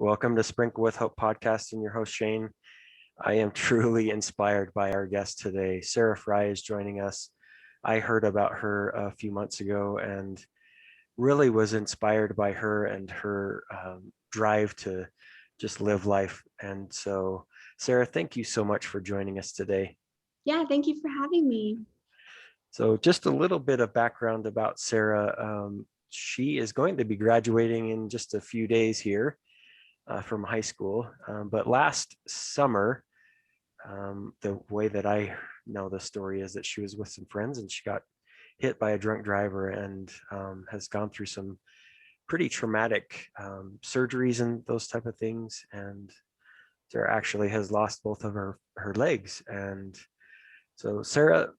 Welcome to Sprinkle with Hope podcast and your host, Shane. I am truly inspired by our guest today. Sarah Frei is joining us. I heard about her a few months ago and really was inspired by her and her drive to just live life. And so, Sarah, thank you so much for joining us today. Yeah, thank you for having me. So, just a little bit of background about Sarah. She is going to be graduating in just a few days here from high school. But last summer, the way that I know the story is that she was with some friends and she got hit by a drunk driver and has gone through some pretty traumatic surgeries and those type of things. And Sarah actually has lost both of her legs. And so, Sarah,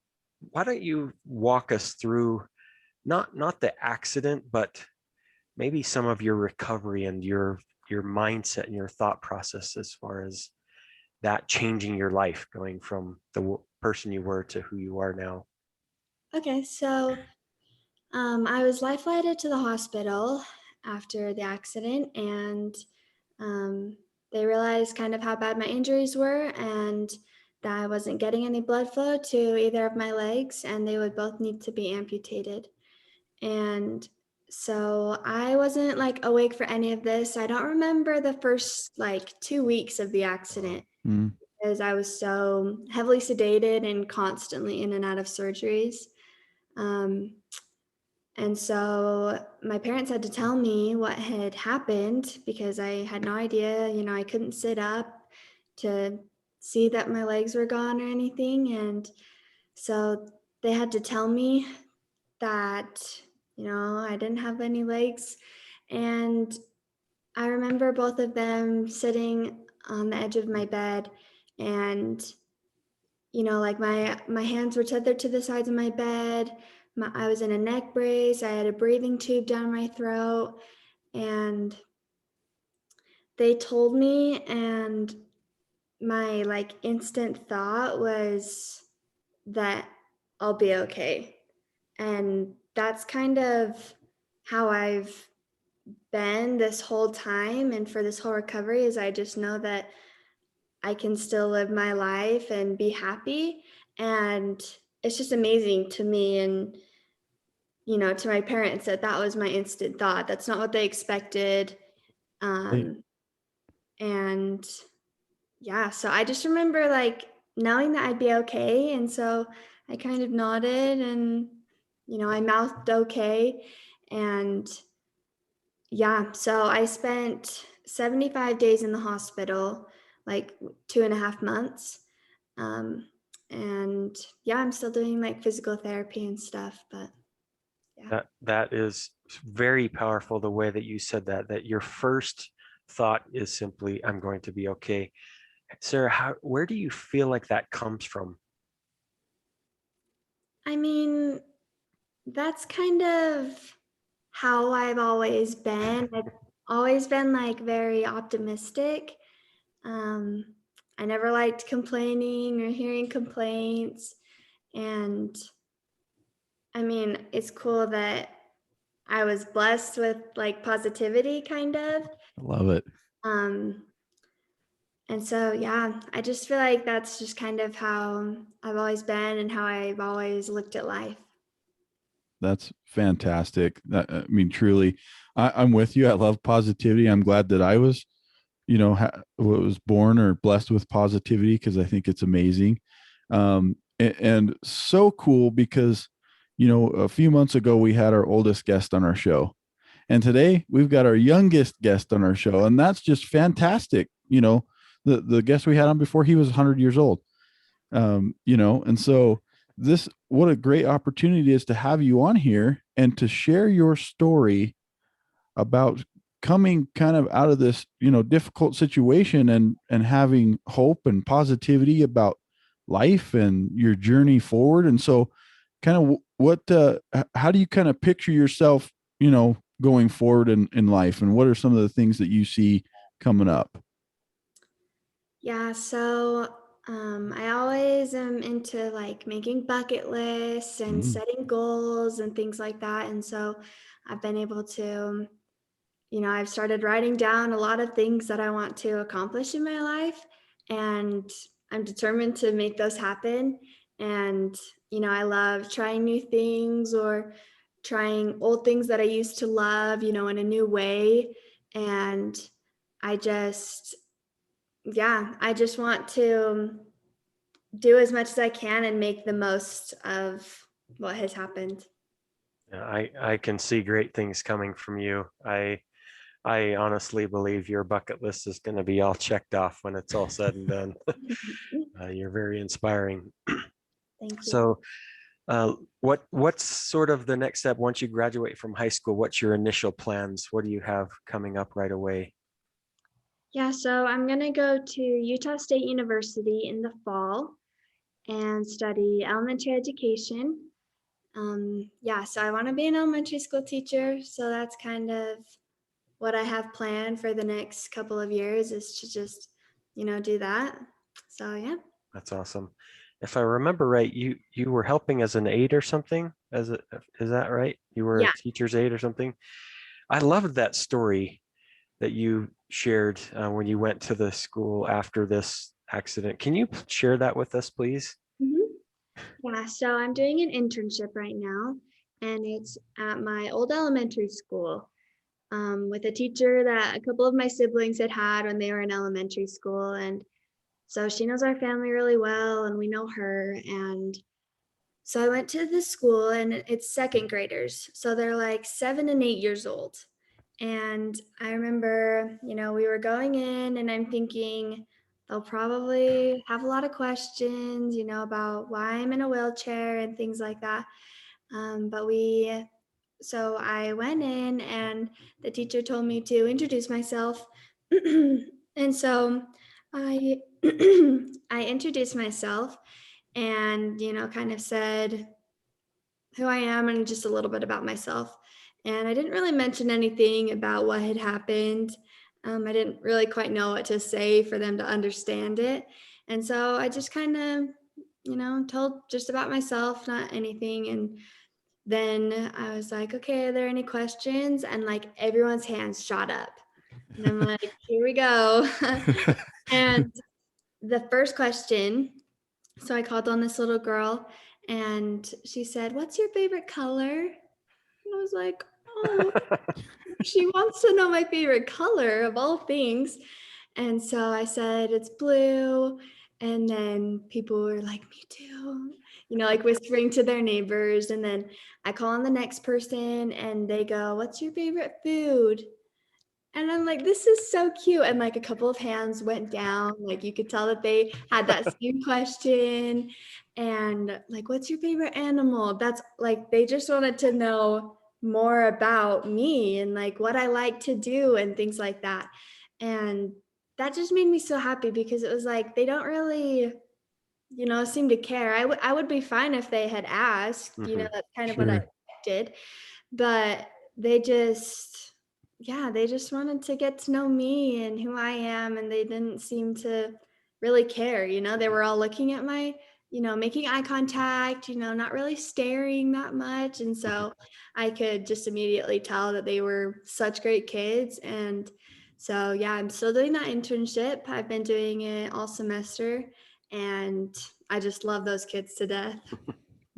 why don't you walk us through not the accident, but maybe some of your recovery and your mindset and your thought process as far as that changing your life, going from the person you were to who you are now. Okay, so I was life flighted to the hospital after the accident, and um, they realized kind of how bad my injuries were and that I wasn't getting any blood flow to either of my legs, and they would both need to be amputated. And so I wasn't like awake for any of this. I don't remember the first like 2 weeks of the accident Mm. because I was so heavily sedated and constantly in and out of surgeries. Um, and so my parents had to tell me what had happened because I had no idea. I couldn't sit up to see that my legs were gone or anything. And so they had to tell me that, I didn't have any legs. And I remember both of them sitting on the edge of my bed, and like my hands were tethered to the sides of my bed. I was in a neck brace. I had a breathing tube down my throat, and they told me, and my like instant thought was that I'll be okay. And that's kind of how I've been this whole time, and for this whole recovery, is I just know that I can still live my life and be happy. And it's just amazing to me and, to my parents that was my instant thought. That's not what they expected. Hey, Um, and yeah, so I just remember like knowing that I'd be okay. And so I kind of nodded and, I mouthed okay. And yeah, so I spent 75 days in the hospital, like 2.5 months. Um, and yeah, I'm still doing like physical therapy and stuff, but yeah. That is very powerful, the way that you said that your first thought is simply, I'm going to be okay. Sarah, where do you feel like that comes from? I mean, that's kind of how I've always been. I've always been like very optimistic. Um, I never liked complaining or hearing complaints. And I mean, it's cool that I was blessed with like positivity kind of. I love it. Um, and so, yeah, I just feel like that's just kind of how I've always been and how I've always looked at life. That's fantastic. I mean, truly, I'm with you. I love positivity. I'm glad that I was, was born or blessed with positivity because I think it's amazing, and so cool because, a few months ago we had our oldest guest on our show, and today we've got our youngest guest on our show, and that's just fantastic. The guest we had on before, he was 100 years old. And so what a great opportunity is to have you on here and to share your story about coming kind of out of this, difficult situation and having hope and positivity about life and your journey forward. And so kind of how do you kind of picture yourself, going forward in life, and what are some of the things that you see coming up? Yeah, so I always am into like making bucket lists and Mm. setting goals and things like that. And so I've been able to I've started writing down a lot of things that I want to accomplish in my life, and I'm determined to make those happen. And, I love trying new things or trying old things that I used to love, in a new way. And I just, I just want to do as much as I can and make the most of what has happened. Yeah, I can see great things coming from you. I honestly believe your bucket list is going to be all checked off when it's all said and done. You're very inspiring. Thank you. So, what's sort of the next step once you graduate from high school? What's your initial plans? What do you have coming up right away? Yeah, so I'm going to go to Utah State University in the fall and study elementary education. So I want to be an elementary school teacher. So that's kind of what I have planned for the next couple of years, is to just, do that. So yeah. That's awesome. If I remember right, you were helping as an aide or something. Is that right? You were a Yeah. teacher's aide or something. I loved that story that you shared when you went to the school after this accident. Can you share that with us, please? Mhm. Yeah, so I'm doing an internship right now, and it's at my old elementary school, with a teacher that a couple of my siblings had had when they were in elementary school. And so she knows our family really well, and we know her. And so I went to this school, and it's second graders. So they're like 7 and 8 years old. And I remember, we were going in, and I'm thinking they'll probably have a lot of questions, about why I'm in a wheelchair and things like that. But so I went in, and the teacher told me to introduce myself. And so I I introduced myself and, kind of said who I am and just a little bit about myself. And I didn't really mention anything about what had happened. I didn't really quite know what to say for them to understand it. And so I just kind of, told just about myself, not anything. And then I was like, okay, are there any questions? And like everyone's hands shot up. And I'm like, here we go. And the first question, so I called on this little girl, and she said, "What's your favorite color?" And I was like, oh, she wants to know my favorite color of all things. And so I said, it's blue. And then people were like, me too, like whispering to their neighbors. And then I call on the next person, and they go, what's your favorite food? And I'm like, this is so cute. And like a couple of hands went down. Like you could tell that they had that same question. And like, what's your favorite animal? That's like, they just wanted to know more about me and like what I like to do and things like that. And that just made me so happy, because it was like, they don't really, seem to care. I would be fine if they had asked, Mhm. that's kind of what I Sure. expected. But they just, yeah, they just wanted to get to know me and who I am, and they didn't seem to really care. They were all looking at my, making eye contact, not really staring that much. And Mhm. so I could just immediately tell that they were such great kids. And so, yeah, I'm still doing that internship. I've been doing it all semester, and I just love those kids to death.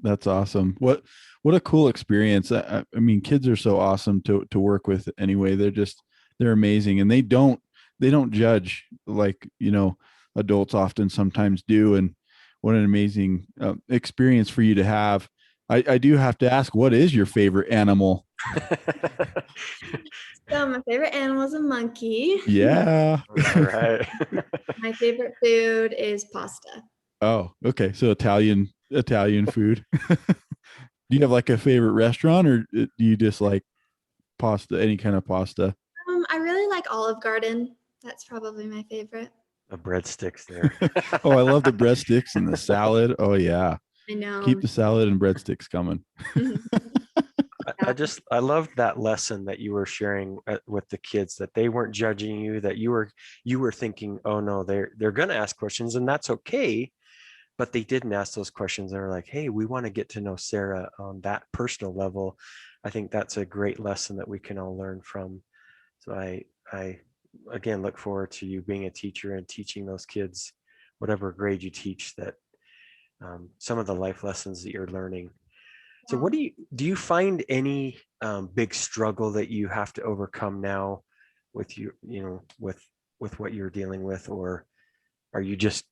That's awesome. What a cool experience. I mean, kids are so awesome to work with anyway. They're amazing, and they don't judge like, adults often sometimes do. And what an amazing experience for you to have. I do have to ask, what is your favorite animal? So my favorite animal is a monkey. Yeah. All right. My favorite food is pasta. Oh, okay. So Italian food. Do you have like a favorite restaurant, or do you just like pasta, any kind of pasta? I really like Olive Garden. That's probably my favorite. The breadsticks there. Oh, I love the breadsticks and the salad. Oh yeah. I know. Keep the salad and breadsticks coming. Mhm. I Yeah. just I loved that lesson that you were sharing with the kids, that they weren't judging you, that you were thinking, oh no, they're going to ask questions, and that's okay. But they didn't ask those questions. They were like, hey, we want to get to know Sarah on that personal level. I think that's a great lesson that we can all learn from. So I again look forward to you being a teacher and teaching those kids, whatever grade you teach, that some of the life lessons that you're learning. So Yeah. what do you find any big struggle that you have to overcome now with with what you're dealing with, or are you just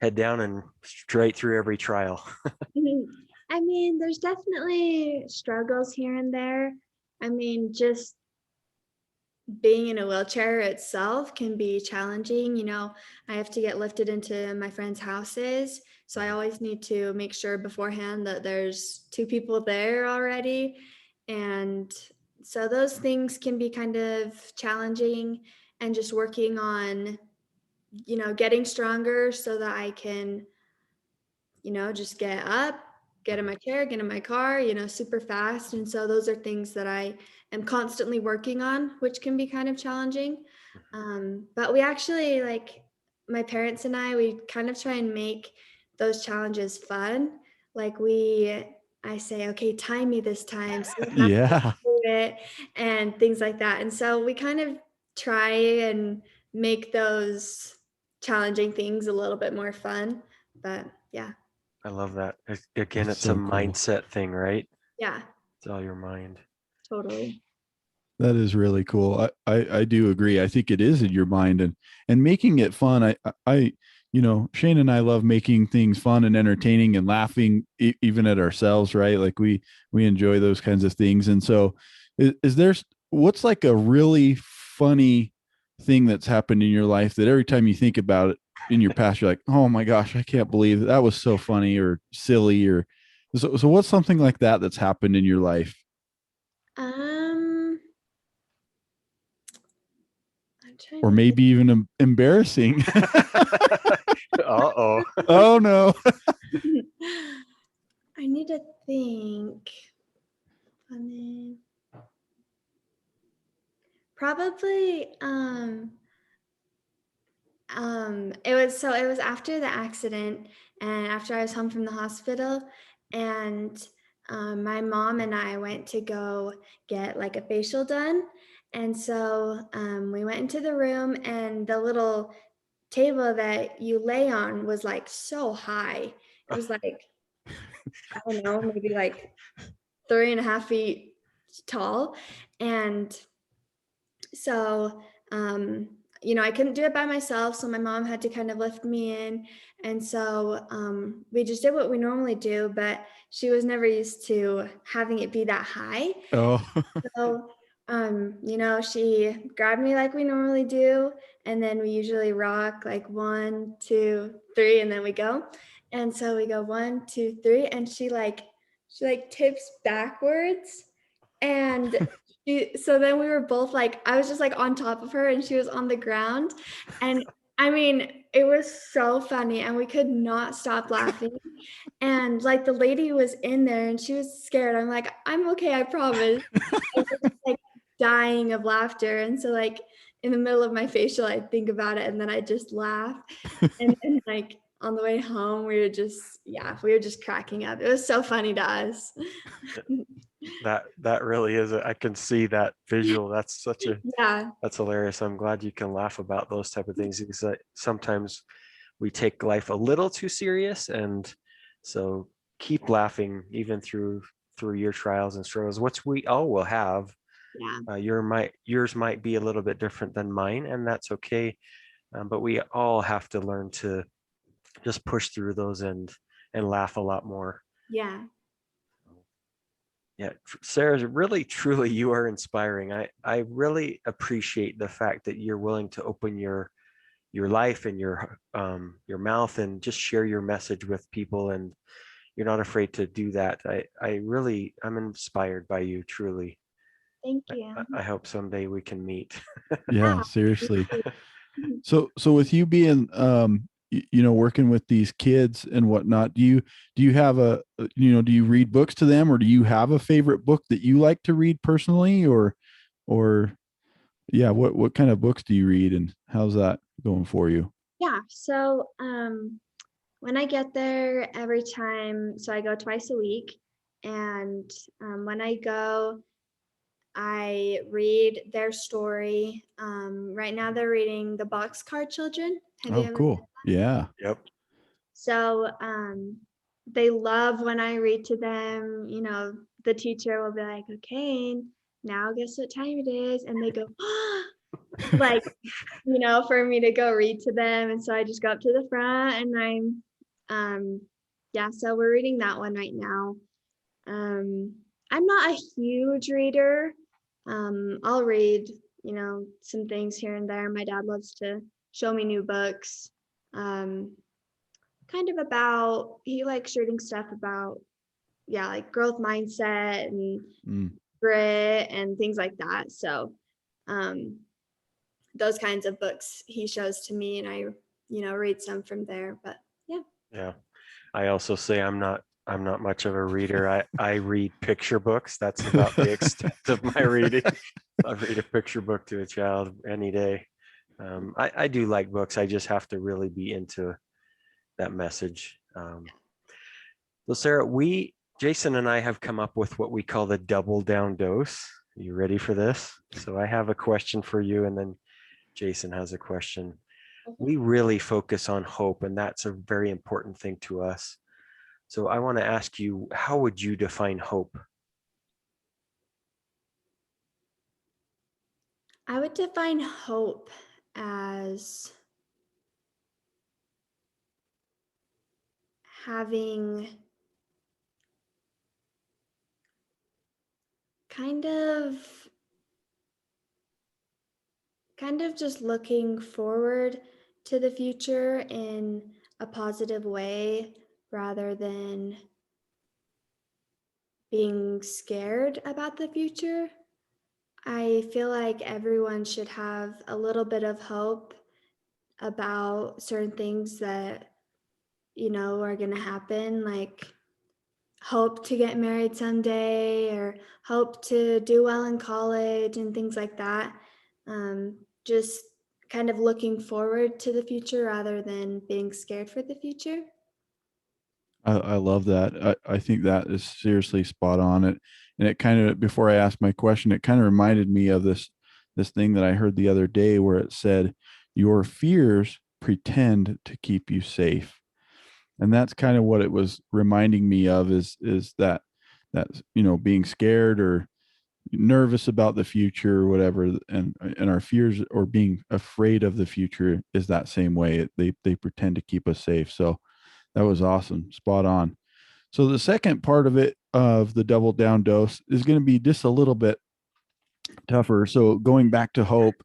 head down and straight through every trial? I mean, there's definitely struggles here and there. I mean, just being in a wheelchair itself can be challenging. I have to get lifted into my friends' houses. So I always need to make sure beforehand that there's two people there already. And so those things can be kind of challenging, and just working on, getting stronger so that I can, just get up, get in my chair, get in my car, super fast. And so those are things that I am constantly working on, which can be kind of challenging. But we actually, like, my parents and we kind of try and make those challenges fun. Like, I say, okay, time me this time, see how fast I Yeah. can do it, and things like that. And so we kind of try and make those challenging things a little bit more fun. But yeah. I love that. Again, That's it's a so cool. mindset thing, right? Yeah, It's all your mind. totally. That is really cool. I do agree. I think it is in your mind, and making it fun. Shane and I love making things fun and entertaining and laughing even at ourselves, right? Like we enjoy those kinds of things. And so is there what's like a really funny thing that's happened in your life that every time you think about it in your past, you're like, oh my gosh, I can't believe that was so funny or silly or so what's something like that that's happened in your life? Um, I'm trying Or to maybe even embarrassing. Uh-oh. Oh no. think. I need to think. Funny. Probably, it was after the accident, and after I was home from the hospital, and my mom and I went to go get like a facial done. And so we went into the room, and the little table that you lay on was like so high. It was like, I don't know, maybe like 3.5 feet tall. And so, I couldn't do it by myself. So my mom had to kind of lift me in. And so we just did what we normally do, but she was never used to having it be that high. Oh. So, she grabbed me like we normally do, and then we usually rock like 1, 2, 3, and then we go. And so we go 1, 2, 3, and she like tips backwards, and so then we were both like, I was just like on top of her, and she was on the ground, and I mean, it was so funny, and we could not stop laughing. And like the lady was in there, and she was scared. I'm like, I'm okay, I promise. And we're just like dying of laughter. And so like in the middle of my facial, I'd think about it, and then I'd just laugh. And then like on the way home, we were just cracking up. It was so funny to us. That really is I can see that visual. Yeah. That's hilarious. I'm glad you can laugh about those type of things, because sometimes we take life a little too serious, and so keep laughing even through your trials and struggles, which we all will have. Yeah. Yours might be a little bit different than mine, and that's okay. But we all have to learn to just push through those and laugh a lot more. Yeah. Yeah, Sarah, really, truly, you are inspiring. I really appreciate the fact that you're willing to open your life and your mouth and just share your message with people, and you're not afraid to do that. I'm inspired by you, truly. Thank you. I hope someday we can meet. Yeah. Yeah, seriously. So with you being working with these kids and whatnot, do you have do you read books to them, or do you have a favorite book that you like to read personally, or yeah, what kind of books do you read, and how's that going for you? Yeah. So when I get there every time, so I go twice a week. And when I go, I read their story. Right now they're reading The Boxcar Children. Have you Oh, ever read? cool. Yeah. Yep. So they love when I read to them. You know, the teacher will be like, okay, now guess what time it is? And they go, like, you know, for me to go read to them. And so I just go up to the front and yeah, so we're reading that one right now. I'm not a huge reader. I'll read, you know, some things here and there. My dad loves to show me new books. Um, Kind of about, he likes reading stuff about, yeah, like growth mindset and Mm. grit and things like that. So, those kinds of books he shows to me, and I, you know, read some from there. But yeah. Yeah. I also say I'm not much of a reader. I read picture books. That's about the extent of my reading. I read a picture book to a child any day. I do like books. I just have to really be into that message. So Sarah, Jason and I have come up with what we call the double down dose. Are you ready for this? So I have a question for you, and then Jason has a question. We really focus on hope, and that's a very important thing to us. So I want to ask you, how would you define hope? I would define hope as having kind of just looking forward to the future in a positive way rather than being scared about the future. I feel like everyone should have a little bit of hope about certain things that, you know, are going to happen, like hope to get married someday or hope to do well in college and things like that. Just kind of looking forward to the future rather than being scared for the future. I love that. I think that is seriously spot on. And it kind of, before I asked my question, it kind of reminded me of this thing that I heard the other day where it said, your fears pretend to keep you safe. And that's kind of what it was reminding me of is that, you know, being scared or nervous about the future or whatever, and our fears or being afraid of the future is that same way. They pretend to keep us safe. So that was awesome. Spot on. So the second part of it, of the double down dose, is going to be just a little bit tougher. So going back to hope,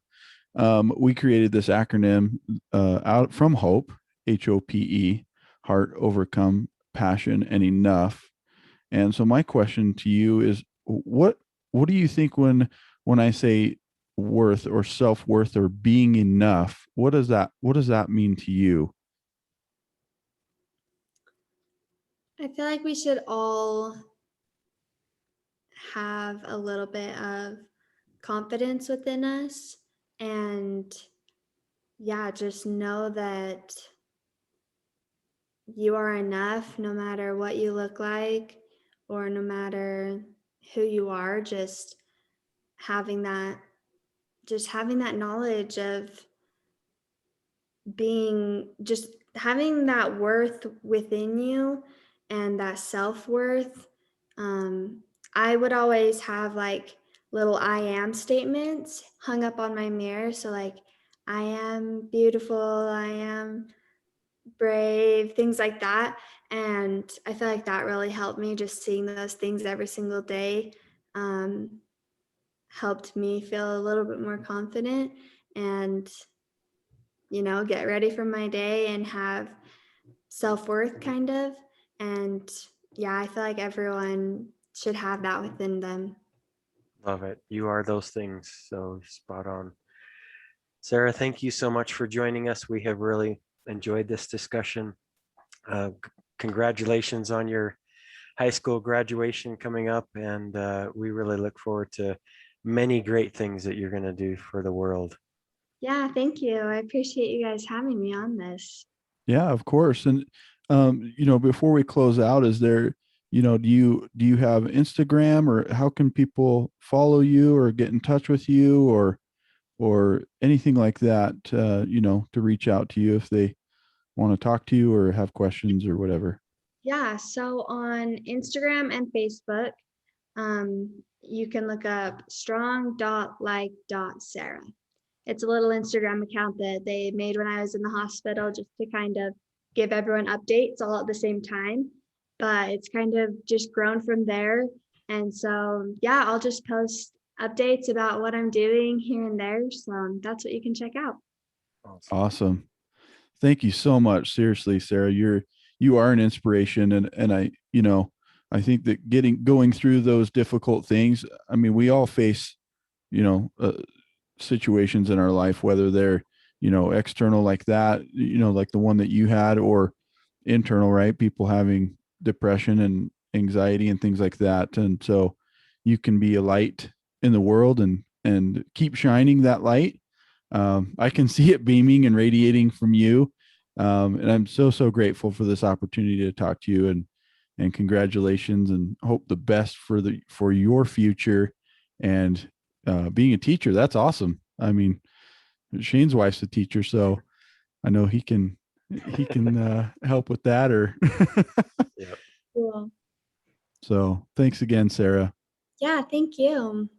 we created this acronym out from hope, HOPE, heart, overcome, passion, and enough. And so my question to you is, what do you think when I say worth or self-worth or being enough, what does that mean to you? I feel like we should all have a little bit of confidence within us and, yeah, just know that you are enough no matter what you look like or no matter who you are. Having that having that knowledge of being, just having that worth within you and that self-worth. I would always have like little I am statements hung up on my mirror. So like, I am beautiful, I am brave, things like that. And I feel like that really helped me, just seeing those things every single day. Helped me feel a little bit more confident and, you know, get ready for my day and have self-worth kind of. And yeah, I feel like everyone should have that within them. Love it. You are those things. So spot on. Sarah, thank you so much for joining us. We have really enjoyed this discussion. Congratulations on your high school graduation coming up, and we really look forward to many great things that you're going to do for the world. Yeah, thank you. I appreciate you guys having me on this. Yeah, of course. And you know, before we close out, is there do you have Instagram, or how can people follow you or get in touch with you, or anything like that, to reach out to you if they want to talk to you or have questions or whatever? Yeah, so on Instagram and Facebook, you can look up strong.like.sarah. It's a little Instagram account that they made when I was in the hospital just to kind of give everyone updates all at the same time. But it's kind of just grown from there. And so, yeah, I'll just post updates about what I'm doing here and there. So that's what you can check out. Awesome. Awesome. Thank you so much. Seriously, Sarah, you are an inspiration. And I think that going through those difficult things, I mean, we all face, you know, uh, situations in our life, whether they're, external like that, like the one that you had, or internal, right? People having depression and anxiety and things like that. And so you can be a light in the world and keep shining that light. I can see it beaming and radiating from you. And I'm so grateful for this opportunity to talk to you, and congratulations, and hope the best for your future. And being a teacher, that's awesome. I mean, Shane's wife's a teacher, so I know he can help with that, or Yep. Cool. so thanks again, Sarah. Yeah, thank you.